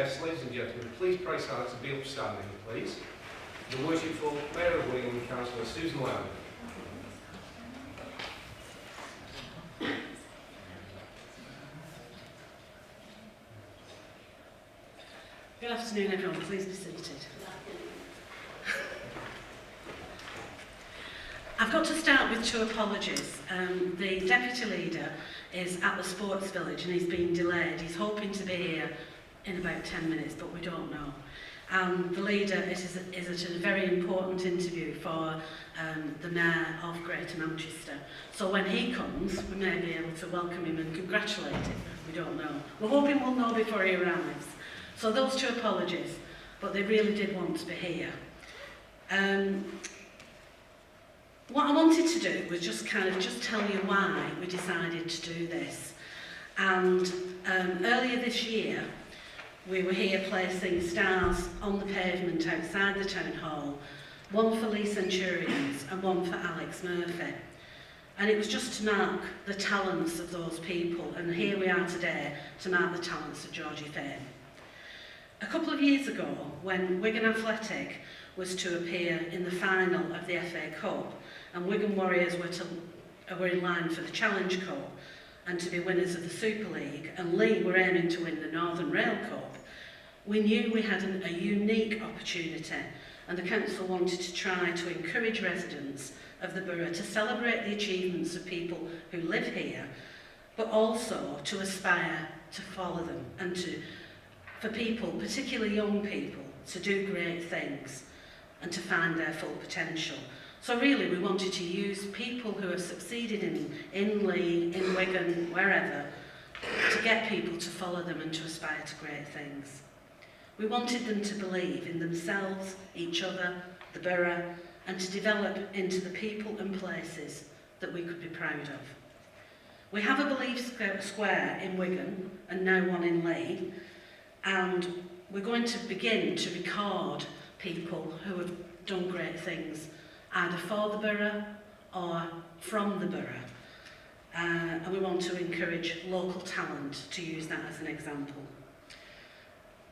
guests, ladies and gentlemen, please pray silence and be upstanding, please. The Worshipful Mayor of Leigh, Councillor Susan Lamb. Good afternoon, everyone. Please be seated. I've got to start with two apologies. The deputy leader is at the sports village and he's been delayed. He's hoping to be here in about 10 minutes, but we don't know. The leader is at a very important interview for the Mayor of Greater Manchester. So when he comes, we may be able to welcome him and congratulate him. We don't know. We're hoping we'll know before he arrives. So those two apologies, but they really did want to be here. What I wanted to do was just tell you why we decided to do this. And earlier this year, we were here placing stars on the pavement outside the town hall, one for Leigh Centurions and one for Alex Murphy. And it was just to mark the talents of those people, and here we are today to mark the talents of Georgie Fame. A couple of years ago, when Wigan Athletic was to appear in the final of the FA Cup, and Wigan Warriors were in line for the Challenge Cup and to be winners of the Super League, and Leigh were aiming to win the Northern Rail Cup, we knew we had a unique opportunity, and the council wanted to try to encourage residents of the borough to celebrate the achievements of people who live here, but also to aspire to follow them and for people, particularly young people, to do great things and to find their full potential. So really we wanted to use people who have succeeded in Leigh, in Wigan, wherever, to get people to follow them and to aspire to great things. We wanted them to believe in themselves, each other, the borough, and to develop into the people and places that we could be proud of. We have a Believe Square in Wigan and now one in Leigh, and we're going to begin to record people who have done great things, either for the borough or from the borough. And we want to encourage local talent to use that as an example.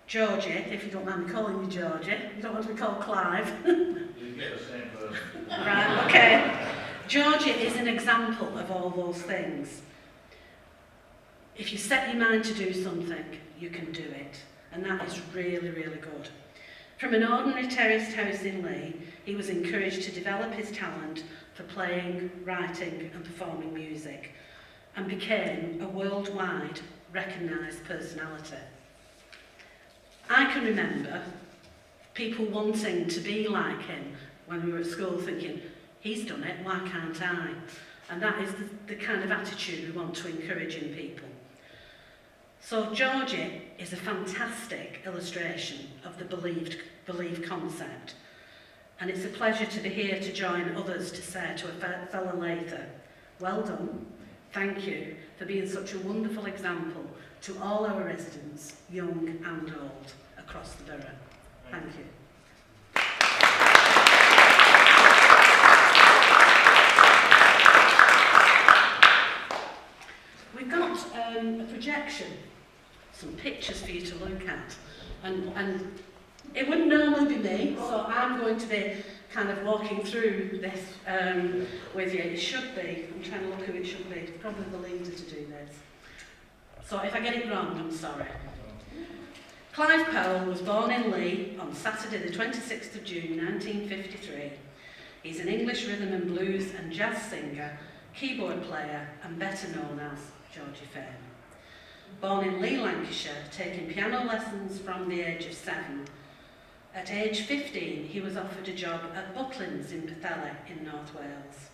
Georgie, if you don't mind me calling you Georgie, you don't want to be called Clive. You get the same person. Right, okay. Georgie is an example of all those things. If you set your mind to do something, you can do it. And that is really, really good. From an ordinary terraced house in Leigh, he was encouraged to develop his talent for playing, writing and performing music, and became a worldwide recognised personality. I can remember people wanting to be like him when we were at school, thinking, he's done it, why can't I? And that is the kind of attitude we want to encourage in people. So Georgie is a fantastic illustration of the believed concept, and it's a pleasure to be here to join others to say to a fellow Leither, well done, thank you for being such a wonderful example to all our residents, young and old, across the borough. Thank you. We've got a projection, some pictures for you to look at, and it wouldn't normally be me, so I'm going to be kind of walking through this with you. It should be, I'm trying to look who it should be, probably the leader to do this. So if I get it wrong, I'm sorry. Clive Powell was born in Leigh on Saturday the 26th of June 1953. He's an English rhythm and blues and jazz singer, keyboard player and better known as Georgie Fame. Born in Leigh, Lancashire, taking piano lessons from the age of 7. At age 15, he was offered a job at Butlins in Pwllheli in North Wales.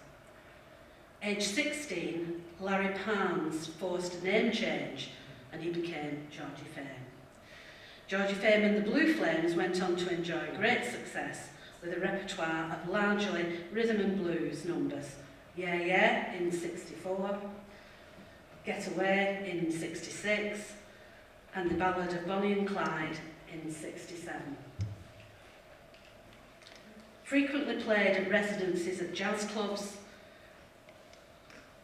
Age 16, Larry Parnes forced a name change and he became Georgie Fame. Georgie Fame and the Blue Flames went on to enjoy great success with a repertoire of largely rhythm and blues numbers. Yeah Yeah in 64, Get Away in 66, and the Ballad of Bonnie and Clyde in 67. Frequently played at residencies at jazz clubs,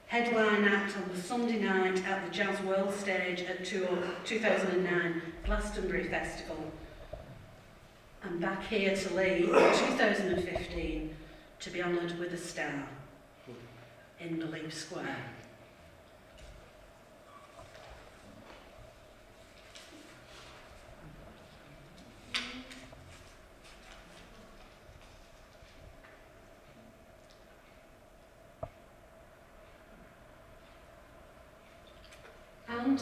headline act on the Sunday night at the Jazz World Stage at 2009 Glastonbury Festival. And back here to Leigh in 2015 to be honoured with a star in the Leigh Square. And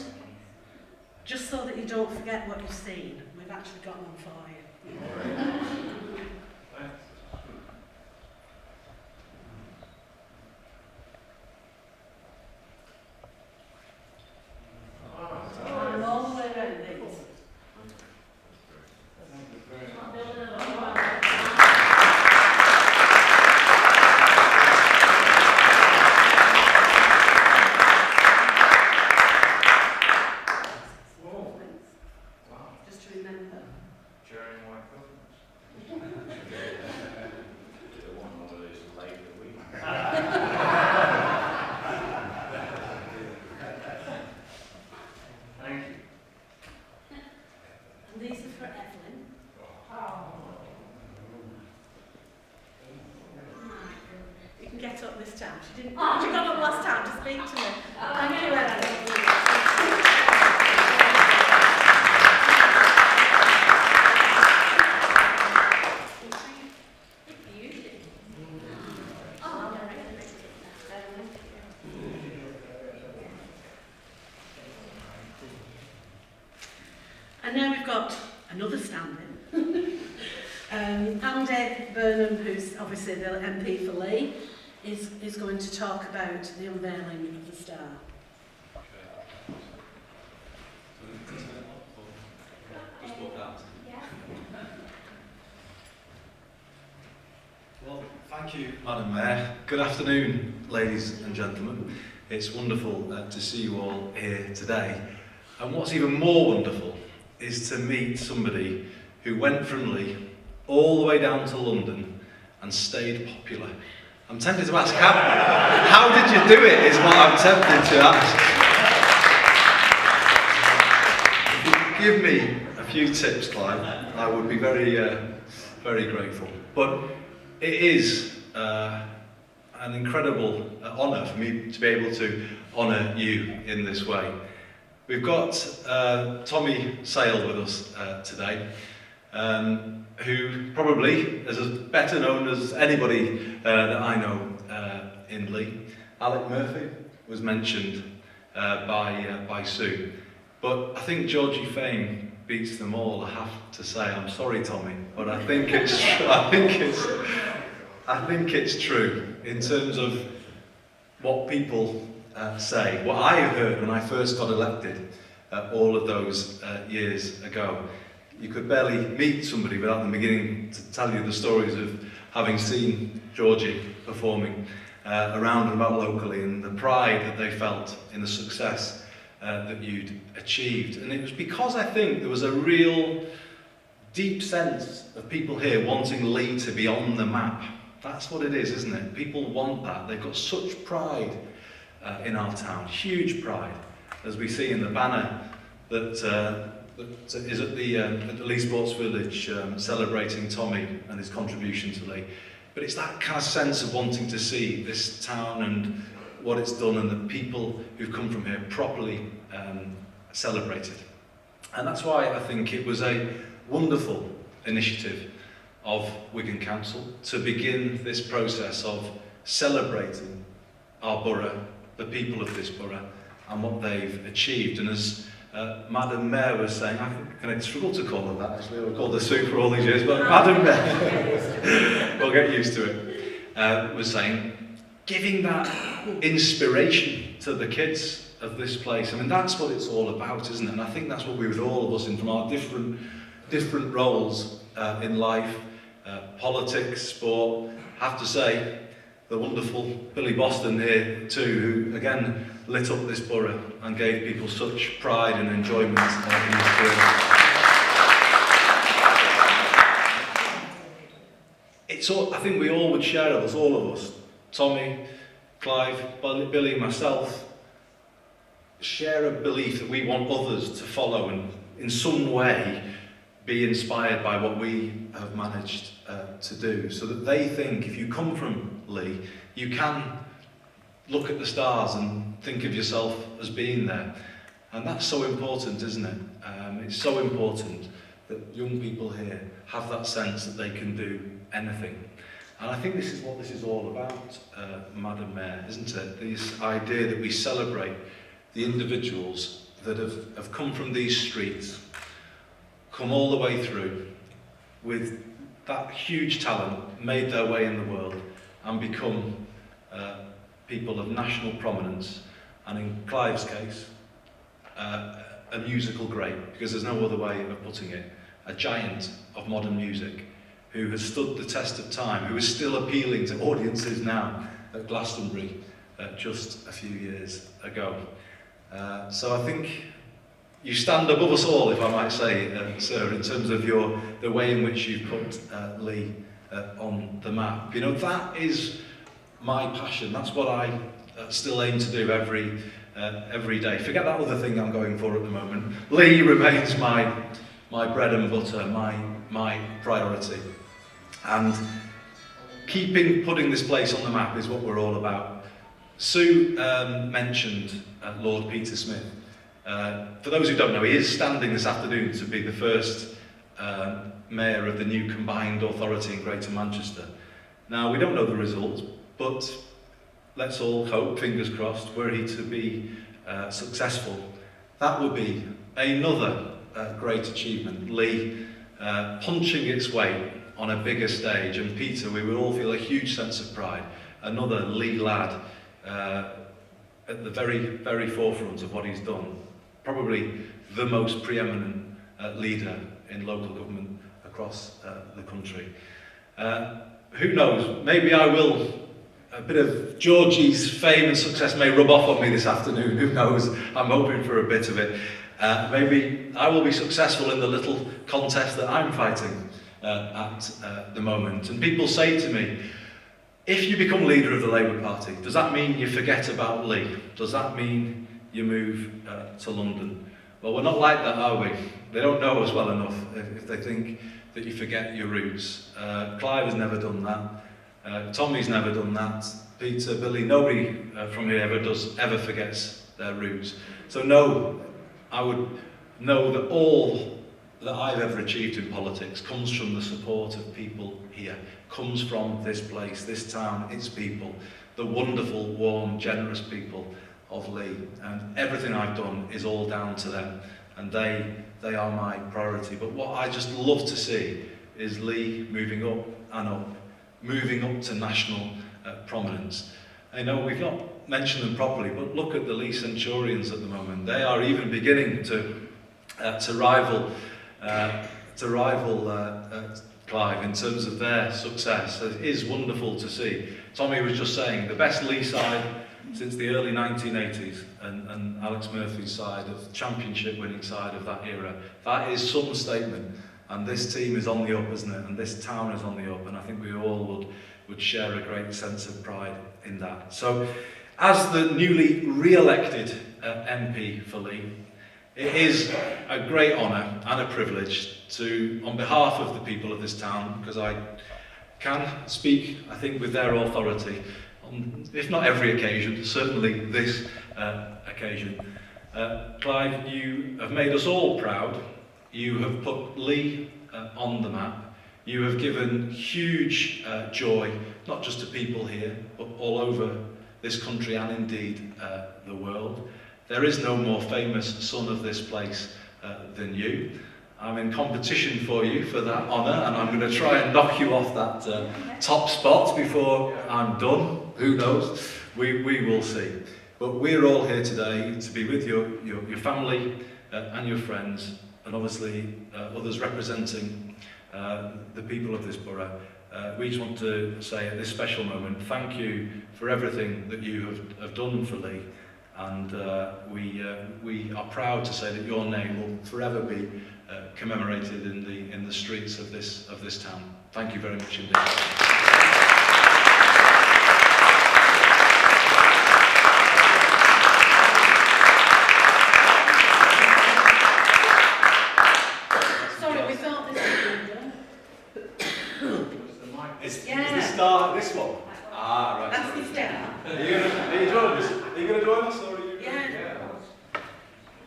just so that you don't forget what you've seen, we've actually got one for you. And all the way around these. Just to remember. Sharing white governments. The one of these later week. Thank you. And these are for Evelyn. You can get up this time. She got up last time to speak to me. Thank you, Evelyn. And now we've got another stand-in. Andy Burnham, who's obviously the MP for Leigh, is going to talk about the unveiling of the star. Well, thank you, Madam Mayor. Good afternoon, ladies and gentlemen. It's wonderful to see you all here today. And what's even more wonderful is to meet somebody who went from Leigh all the way down to London and stayed popular. I'm tempted to ask, how did you do it, is what I'm tempted to ask. If you could give me a few tips, Clive, I would be very, very grateful. But it is an incredible honour for me to be able to honour you in this way. We've got Tommy Sale with us today, who probably is as better known as anybody that I know in Leigh. Alec Murphy was mentioned by Sue, but I think Georgie Fame beats them all. I have to say, I'm sorry, Tommy, but I think it's I think it's true in terms of what people say. What I heard when I first got elected all of those years ago. You could barely meet somebody without them beginning to tell you the stories of having seen Georgie performing around and about locally, and the pride that they felt in the success that you'd achieved. And it was because I think there was a real deep sense of people here wanting Leigh to be on the map. That's what it is, isn't it? People want that. They've got such pride in our town, huge pride, as we see in the banner that is at the Leigh Sports Village, celebrating Tommy and his contribution to Leigh. But it's that kind of sense of wanting to see this town and what it's done, and the people who've come from here properly celebrated. And that's why I think it was a wonderful initiative of Wigan Council to begin this process of celebrating our borough, the people of this borough, and what they've achieved. And as Madam Mayor was saying, I struggle to call her that actually, I've called her Sue for all these years, but Madam Mayor, we'll get used to it, was saying, giving that inspiration to the kids of this place. I mean, that's what it's all about, isn't it? And I think that's what we, with all of us in from our different roles in life, politics, sport. I have to say, the wonderful Billy Boston here too, who again lit up this borough and gave people such pride and enjoyment in his career. It's all, I think we all would share this, all of us, Tommy, Clive, Billy, myself, share a belief that we want others to follow and in some way be inspired by what we have managed to do, so that they think if you come from Leigh, you can look at the stars and think of yourself as being there. And that's so important, isn't it? It's so important that young people here have that sense that they can do anything. And I think this is what this is all about, Madam Mayor, isn't it? This idea that we celebrate the individuals that have come from these streets, come all the way through with that huge talent, made their way in the world and become people of national prominence, and in Clive's case, a musical great, because there's no other way of putting it, a giant of modern music who has stood the test of time, who is still appealing to audiences now at Glastonbury just a few years ago. So I think you stand above us all, if I might say, sir, in terms of the way in which you put Leigh on the map. You know, that is my passion. That's what I still aim to do every day. Forget that other thing I'm going for at the moment. Leigh remains my bread and butter, my priority. And putting this place on the map is what we're all about. Sue mentioned Lord Peter Smith. For those who don't know, he is standing this afternoon to be the first mayor of the new combined authority in Greater Manchester. Now, we don't know the results, but let's all hope, fingers crossed, were he to be successful, that would be another great achievement. Leigh punching its weight on a bigger stage, and Peter, we will all feel a huge sense of pride. Another Leigh lad at the very, very forefront of what he's done. Probably the most preeminent leader in local government across the country. Who knows, maybe I will, a bit of Georgie's fame and success may rub off on me this afternoon, who knows, I'm hoping for a bit of it. Maybe I will be successful in the little contest that I'm fighting at the moment. And people say to me, if you become leader of the Labour Party, does that mean you forget about Leigh? Does that mean you move to London? Well, we're not like that, are we? They don't know us well enough if they think that you forget your roots. Clive has never done that. Tommy's never done that. Peter, Billy, nobody from here ever forgets their roots. So no, I would know that all that I've ever achieved in politics comes from the support of people here, comes from this place, this town, its people, the wonderful, warm, generous people of Leigh. And everything I've done is all down to them, and they are my priority. But what I just love to see is Leigh moving up and up, moving up to national prominence. I know we've not mentioned them properly, but look at the Leigh Centurions at the moment. They are even beginning to rival Clive in terms of their success. It is wonderful to see. Tommy was just saying the best Leigh side since the early 1980s, and Alex Murphy's side, of championship winning side of that era. That is some statement, and this team is on the up, isn't it? And this town is on the up, and I think we all would share a great sense of pride in that. So, as the newly re-elected MP for Leigh, it is a great honour and a privilege to, on behalf of the people of this town, because I can speak, I think, with their authority, on, if not every occasion, certainly this occasion. Clive, you have made us all proud. You have put Leigh on the map. You have given huge joy, not just to people here, but all over this country and indeed the world. There is no more famous son of this place than you. I'm in competition for you for that honour, and I'm going to try and knock you off that top spot before I'm done. Who knows? We will see. But we're all here today to be with your family and your friends, and obviously others representing the people of this borough. We just want to say at this special moment, thank you for everything that you have done for Leigh. And we are proud to say that your name will forever be commemorated in the streets of this town. Thank you very much indeed. Ah, right. That's the start. Are you joining us? Are you going to join us, or are you? Yeah.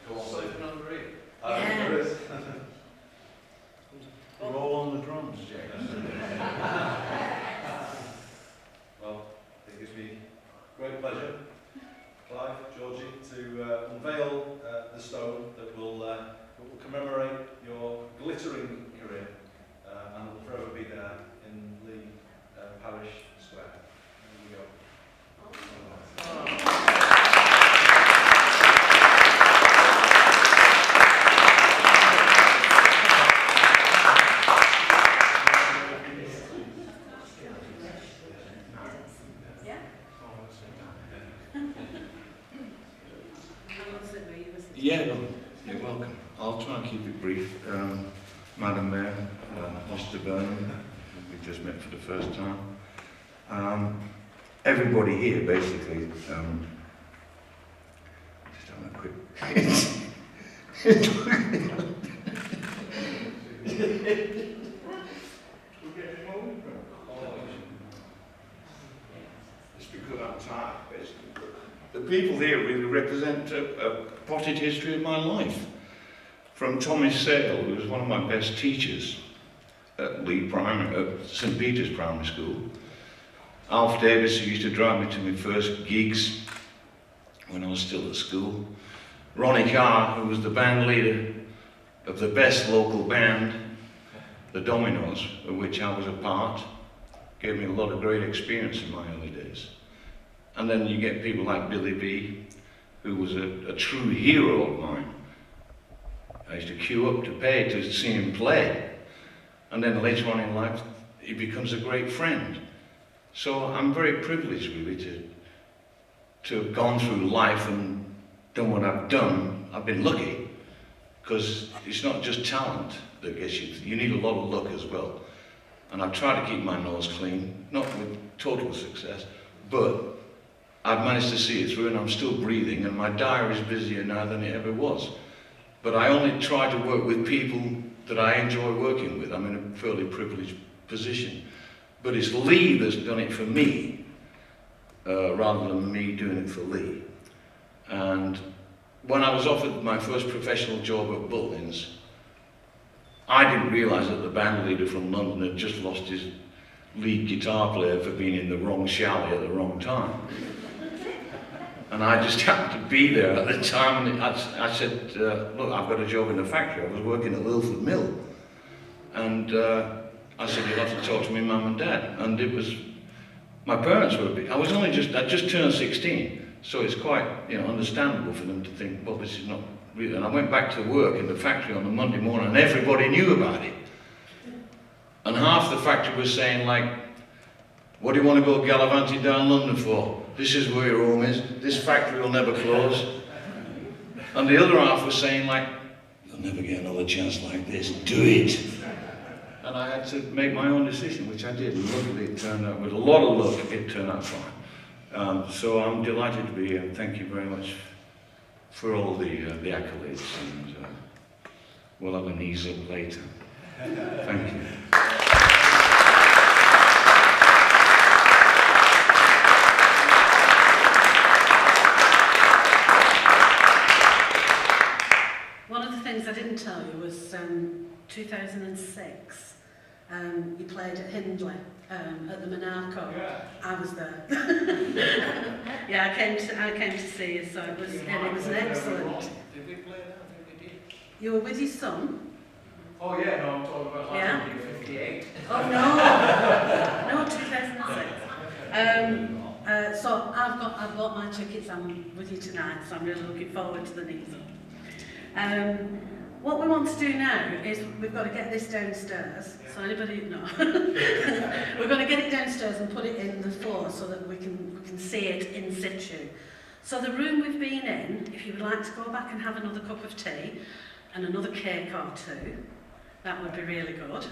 Go on, sleeping on the rig. Yeah. There is. We're all on the drums, James. Well, it gives me great pleasure, Clive, Georgie, to unveil the stone that will commemorate your glittering career and will forever be there in Leigh Parish Square. There we go. Yeah, well, you're welcome. I'll try and keep it brief. Madam Mayor, Mr. Burnham, we just met for the first time. Everybody here, basically, just having a quick... It's because I'm tired, basically. The people here really represent a potted history of my life. From Tommy Sale, who was one of my best teachers at St. Peter's Primary School. Alf Davis, who used to drive me to my first gigs when I was still at school. Ronnie Carr, who was the band leader of the best local band, the Dominoes, of which I was a part. Gave me a lot of great experience in my early days. And then you get people like Billy B, who was a true hero of mine. I used to queue up to pay to see him play. And then later on in life, he becomes a great friend. So I'm very privileged really to have gone through life and done what I've done. I've been lucky, because it's not just talent that gets you. You need a lot of luck as well. And I've tried to keep my nose clean, not with total success, but I've managed to see it through, and I'm still breathing, and my diary is busier now than it ever was. But I only try to work with people that I enjoy working with. I'm in a fairly privileged position. But it's Leigh that's done it for me, rather than me doing it for Leigh. And when I was offered my first professional job at Butlins, I didn't realise that the band leader from London had just lost his lead guitar player for being in the wrong chalet at the wrong time. And I just happened to be there at the time, and I said, look, I've got a job in the factory. I was working at Lilford Mill. And I said, you'll have to talk to my mum and dad. And it was, my parents were a bit, I'd just turned 16. So it's quite, understandable for them to think, well, this is not real. And I went back to work in the factory on a Monday morning, and everybody knew about it. And half the factory was saying, like, what do you want to go gallivanting down London for? This is where your home is. This factory will never close. And the other half was saying, like, you'll never get another chance like this. Do it. And I had to make my own decision, which I did. And luckily it turned out, with a lot of luck, it turned out fine. So I'm delighted to be here. Thank you very much for all the accolades. And we'll have an ease up later. Thank you. One of the things I didn't tell you was 2006. You played at Hindley at the Monaco. Yeah. I was there. Yeah, I came to see you, so it was an excellent. Did we play that? I think we did. You were with your son? Oh yeah, no, I'm talking about Yeah. 1958. Oh no, 2006. So I've got my tickets. I'm with you tonight, so I'm really looking forward to the knees up. What we want to do now is we've got to get this downstairs. So anybody no, we're going to get it downstairs and put it in the floor so that we can see it in situ. So the room we've been in, if you would like to go back and have another cup of tea and another cake or two, that would be really good.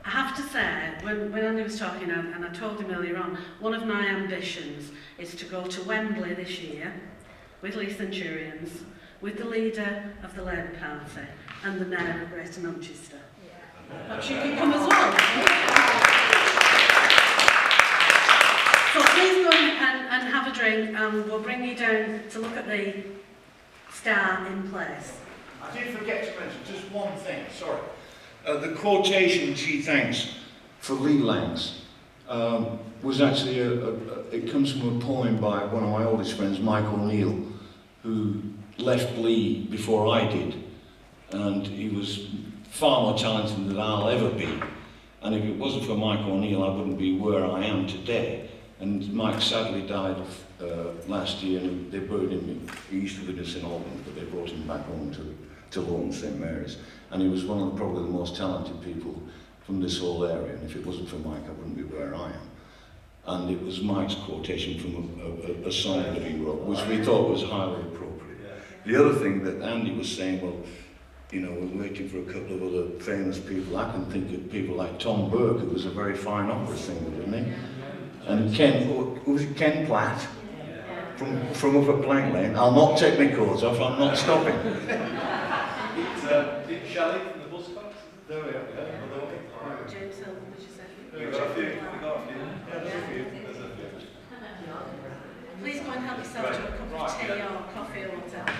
I have to say, when Andy was talking, and I told him earlier on, one of my ambitions is to go to Wembley this year with Leigh Centurions, with the leader of the Labour Party and the Mayor of Greater Manchester. But you can come as well. please go and have a drink, and we'll bring you down to look at the star in place. I did forget to mention just one thing, sorry. The quotation she thanks for Leigh Langs was actually, it comes from a poem by one of my oldest friends, Mike O'Neill, who left Leigh before I did. And he was far more talented than I'll ever be. And if it wasn't for Mike O'Neill, I wouldn't be where I am today. And Mike sadly died last year, and they buried him. He used to live in St Albans, but they brought him back home to Lowton St Mary's. And he was one of probably the most talented people from this whole area. And if it wasn't for Mike, I wouldn't be where I am. And it was Mike's quotation from a song that he wrote, which we thought was highly appropriate. The other thing that Andy was saying, well, you know, we're waiting for a couple of other famous people. I can think of people like Tom Burke, who was a very fine opera singer, wasn't he? And Ken, who was it, Ken Platt? From up at Blank Lane. I'll not take my coat off, I'm not stopping. It's Shelley from the bus box. There we are. James Hill, did you say? We've got a few. Yeah, there's a few. Please go and help yourself to a cup of tea or coffee or whatever.